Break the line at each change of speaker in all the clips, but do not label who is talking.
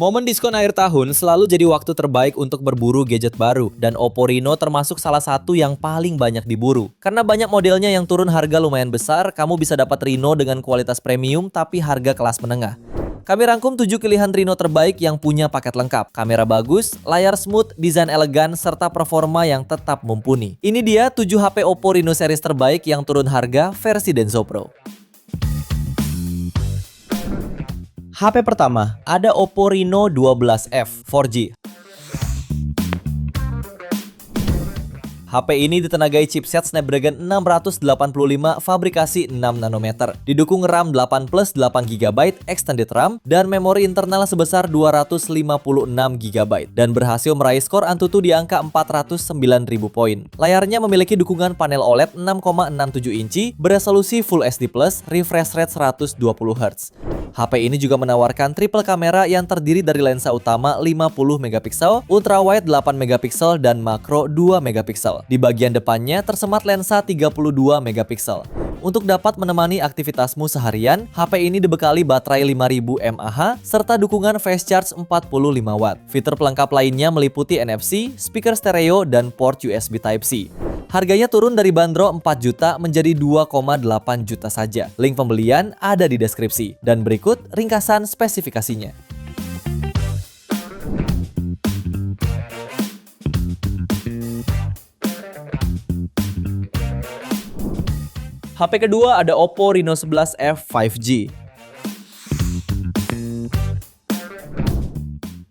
Momen diskon akhir tahun selalu jadi waktu terbaik untuk berburu gadget baru, dan Oppo Reno termasuk salah satu yang paling banyak diburu. Karena banyak modelnya yang turun harga lumayan besar, kamu bisa dapat Reno dengan kualitas premium tapi harga kelas menengah. Kami rangkum 7 pilihan Reno terbaik yang punya paket lengkap, kamera bagus, layar smooth, desain elegan, serta performa yang tetap mumpuni. Ini dia 7 HP Oppo Reno series terbaik yang turun harga versi Denso Pro. HP pertama, ada Oppo Reno 12F 4G. HP ini ditenagai chipset Snapdragon 685 fabrikasi 6 nanometer. Didukung RAM 8 plus 8 GB extended RAM dan memori internal sebesar 256 GB dan berhasil meraih skor Antutu di angka 409.000 poin. Layarnya memiliki dukungan panel OLED 6,67 inci beresolusi Full HD+, refresh rate 120 Hz. HP ini juga menawarkan triple kamera yang terdiri dari lensa utama 50 megapiksel, ultrawide 8 megapiksel dan makro 2 megapiksel. Di bagian depannya tersemat lensa 32 megapiksel. Untuk dapat menemani aktivitasmu seharian, HP ini dibekali baterai 5000 mAh serta dukungan fast charge 45 Watt. Fitur pelengkap lainnya meliputi NFC, speaker stereo, dan port USB Type-C. Harganya turun dari bandrol 4 juta menjadi 2,8 juta saja. Link pembelian ada di deskripsi. Dan berikut ringkasan spesifikasinya. HP kedua ada Oppo Reno 11F 5G.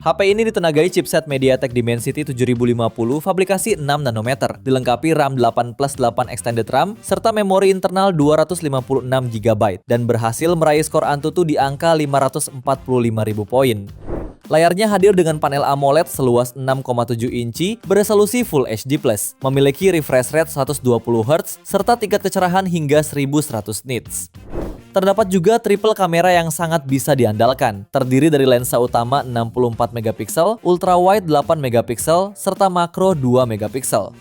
HP ini ditenagai chipset MediaTek Dimensity 7050 fabrikasi 6 nanometer, dilengkapi RAM 8 plus 8 extended RAM, serta memori internal 256 GB, dan berhasil meraih skor Antutu di angka 545.000 poin. Layarnya hadir dengan panel AMOLED seluas 6,7 inci beresolusi Full HD+, memiliki refresh rate 120 Hz, serta tingkat kecerahan hingga 1100 nits. Terdapat juga triple kamera yang sangat bisa diandalkan, terdiri dari lensa utama 64 megapiksel, ultrawide 8 megapiksel, serta makro 2 megapiksel.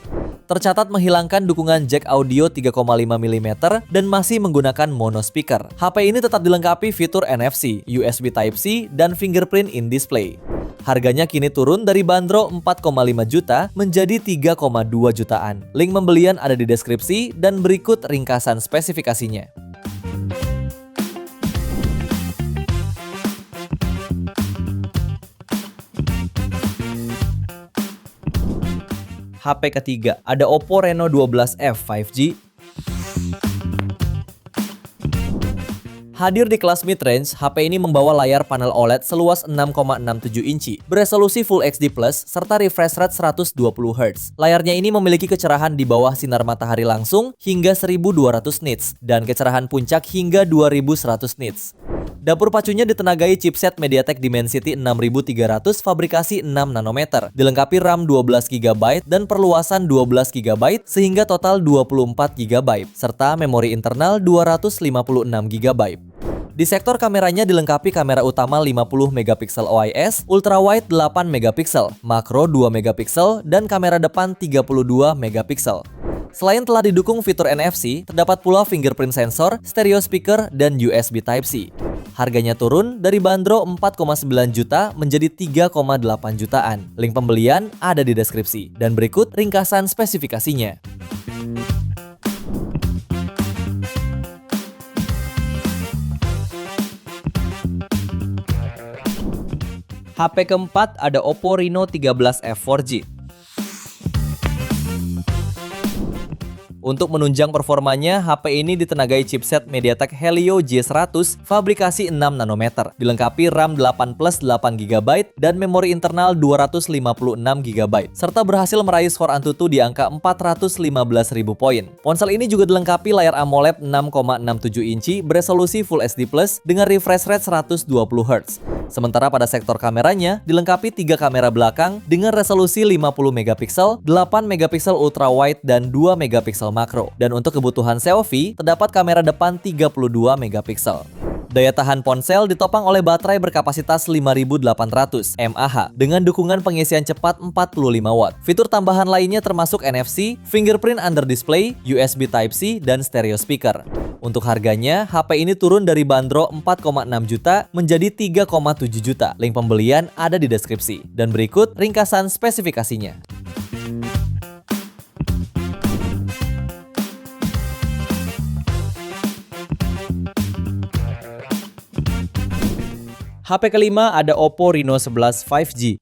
Tercatat menghilangkan dukungan jack audio 3,5 mm dan masih menggunakan mono speaker. HP ini tetap dilengkapi fitur NFC, USB Type-C, dan fingerprint in display. Harganya kini turun dari bandrol 4,5 juta menjadi 3,2 jutaan. Link pembelian ada di deskripsi dan berikut ringkasan spesifikasinya. HP ketiga ada Oppo Reno 12F 5G. Hadir di kelas mid-range, HP ini membawa layar panel OLED seluas 6,67 inci, beresolusi Full HD+, serta refresh rate 120 Hz. Layarnya ini memiliki kecerahan di bawah sinar matahari langsung hingga 1200 nits, dan kecerahan puncak hingga 2100 nits. Dapur pacunya ditenagai chipset MediaTek Dimensity 6300 fabrikasi 6 nanometer, dilengkapi RAM 12 GB dan perluasan 12 GB sehingga total 24 GB, serta memori internal 256 GB. Di sektor kameranya dilengkapi kamera utama 50 megapiksel OIS, ultrawide 8 megapiksel, makro 2 megapiksel, dan kamera depan 32 megapiksel. Selain telah didukung fitur NFC, terdapat pula fingerprint sensor, stereo speaker, dan USB Type-C. Harganya turun dari bandrol 4,9 juta menjadi 3,8 jutaan. Link pembelian ada di deskripsi. Dan berikut ringkasan spesifikasinya. HP keempat ada Oppo Reno 13F 4G. Untuk menunjang performanya, HP ini ditenagai chipset MediaTek Helio G100 fabrikasi 6 nanometer, dilengkapi RAM 8 plus 8 GB dan memori internal 256 GB, serta berhasil meraih skor Antutu di angka 415.000 poin. Ponsel ini juga dilengkapi layar AMOLED 6,67 inci beresolusi Full HD+, dengan refresh rate 120 Hz. Sementara pada sektor kameranya, dilengkapi 3 kamera belakang dengan resolusi 50 megapiksel, 8 megapiksel ultrawide, dan 2 megapiksel makro. Dan untuk kebutuhan selfie, terdapat kamera depan 32 megapiksel. Daya tahan ponsel ditopang oleh baterai berkapasitas 5800 mAh dengan dukungan pengisian cepat 45 watt. Fitur tambahan lainnya termasuk NFC, fingerprint under display, USB Type-C, dan stereo speaker. Untuk harganya, HP ini turun dari bandrol 4,6 juta menjadi 3,7 juta. Link pembelian ada di deskripsi. Dan berikut ringkasan spesifikasinya. HP kelima ada Oppo Reno 11 5G.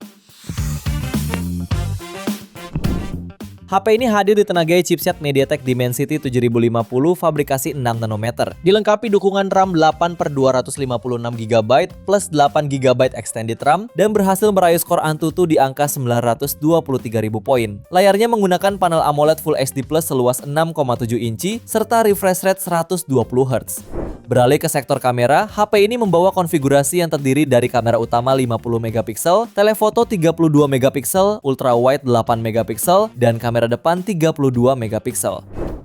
HP ini hadir ditenagai chipset MediaTek Dimensity 7050 fabrikasi 6 nanometer. Dilengkapi dukungan RAM 8/256GB plus 8GB extended RAM dan berhasil meraih skor Antutu di angka 923.000 poin. Layarnya menggunakan panel AMOLED Full HD Plus seluas 6,7 inci serta refresh rate 120Hz. Beralih ke sektor kamera, HP ini membawa konfigurasi yang terdiri dari kamera utama 50MP, telefoto 32MP, ultrawide 8MP, dan kamera depan 32MP.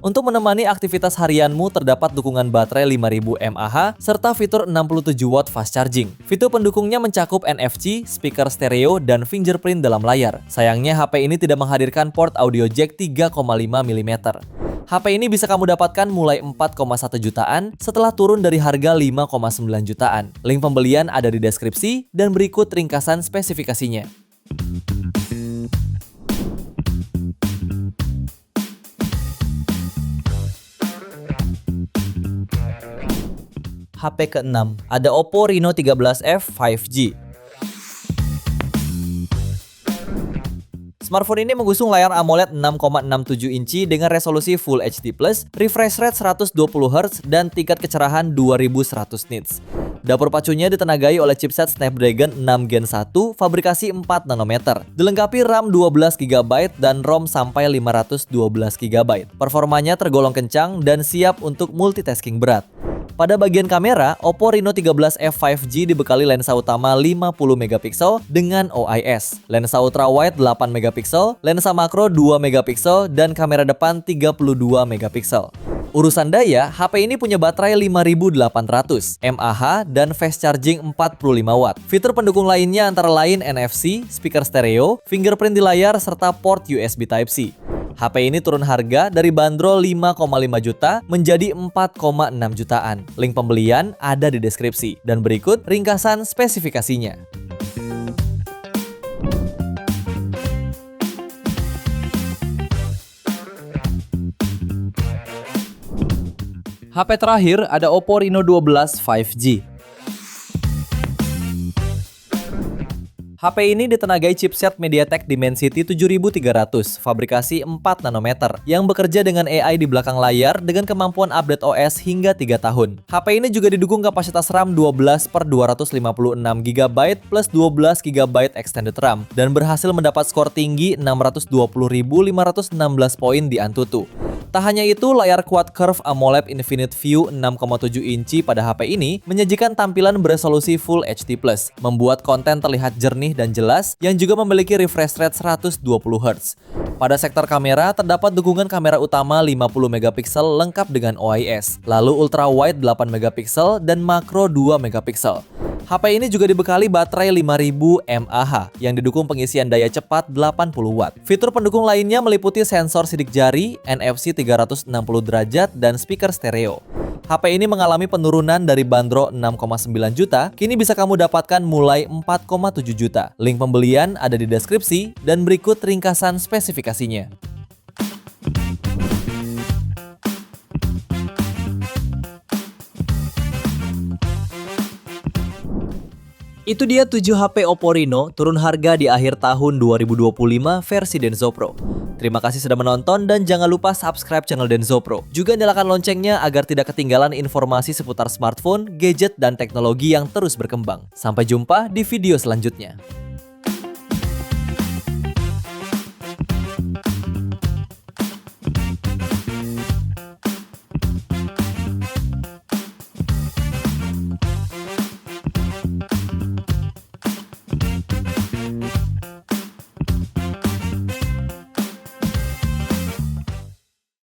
Untuk menemani aktivitas harianmu terdapat dukungan baterai 5000 mAh serta fitur 67 watt fast charging. Fitur pendukungnya mencakup NFC, speaker stereo, dan fingerprint dalam layar. Sayangnya HP ini tidak menghadirkan port audio jack 3,5 mm. HP ini bisa kamu dapatkan mulai 4,1 jutaan setelah turun dari harga 5,9 jutaan. Link pembelian ada di deskripsi dan berikut ringkasan spesifikasinya. HP ke-6 ada Oppo Reno 13F 5G. Smartphone ini mengusung layar AMOLED 6,67 inci dengan resolusi Full HD+, refresh rate 120Hz, dan tingkat kecerahan 2100 nits. Dapur pacunya ditenagai oleh chipset Snapdragon 6 Gen 1 fabrikasi 4 nanometer. Dilengkapi RAM 12GB dan ROM sampai 512GB. Performanya tergolong kencang dan siap untuk multitasking berat. Pada bagian kamera, Oppo Reno 13F 5G dibekali lensa utama 50MP dengan OIS, lensa ultrawide 8MP, lensa makro 2MP, dan kamera depan 32MP. Urusan daya, HP ini punya baterai 5800 mAh dan fast charging 45 watt. Fitur pendukung lainnya antara lain NFC, speaker stereo, fingerprint di layar, serta port USB Type-C. HP ini turun harga dari bandrol 5,5 juta menjadi 4,6 jutaan. Link pembelian ada di deskripsi. Dan berikut ringkasan spesifikasinya. HP terakhir ada Oppo Reno 12 5G. HP ini ditenagai chipset MediaTek Dimensity 7300, fabrikasi 4 nanometer, yang bekerja dengan AI di belakang layar dengan kemampuan update OS hingga 3 tahun. HP ini juga didukung kapasitas RAM 12/256GB plus 12GB extended RAM, dan berhasil mendapat skor tinggi 620.516 poin di Antutu. Tak hanya itu, layar Quad Curve AMOLED Infinite View 6,7 inci pada HP ini menyajikan tampilan beresolusi Full HD+, membuat konten terlihat jernih dan jelas, yang juga memiliki refresh rate 120Hz. Pada sektor kamera, terdapat dukungan kamera utama 50MP lengkap dengan OIS, lalu ultrawide 8MP dan makro 2MP. HP ini juga dibekali baterai 5000 mAh yang didukung pengisian daya cepat 80 watt. Fitur pendukung lainnya meliputi sensor sidik jari, NFC 360 derajat, dan speaker stereo. HP ini mengalami penurunan dari bandrol 6,9 juta, kini bisa kamu dapatkan mulai 4,7 juta. Link pembelian ada di deskripsi dan berikut ringkasan spesifikasinya. Itu dia 7 HP Oppo Reno turun harga di akhir tahun 2025 versi Denso Pro. Terima kasih sudah menonton dan jangan lupa subscribe channel Denso Pro. Juga nyalakan loncengnya agar tidak ketinggalan informasi seputar smartphone, gadget, dan teknologi yang terus berkembang. Sampai jumpa di video selanjutnya.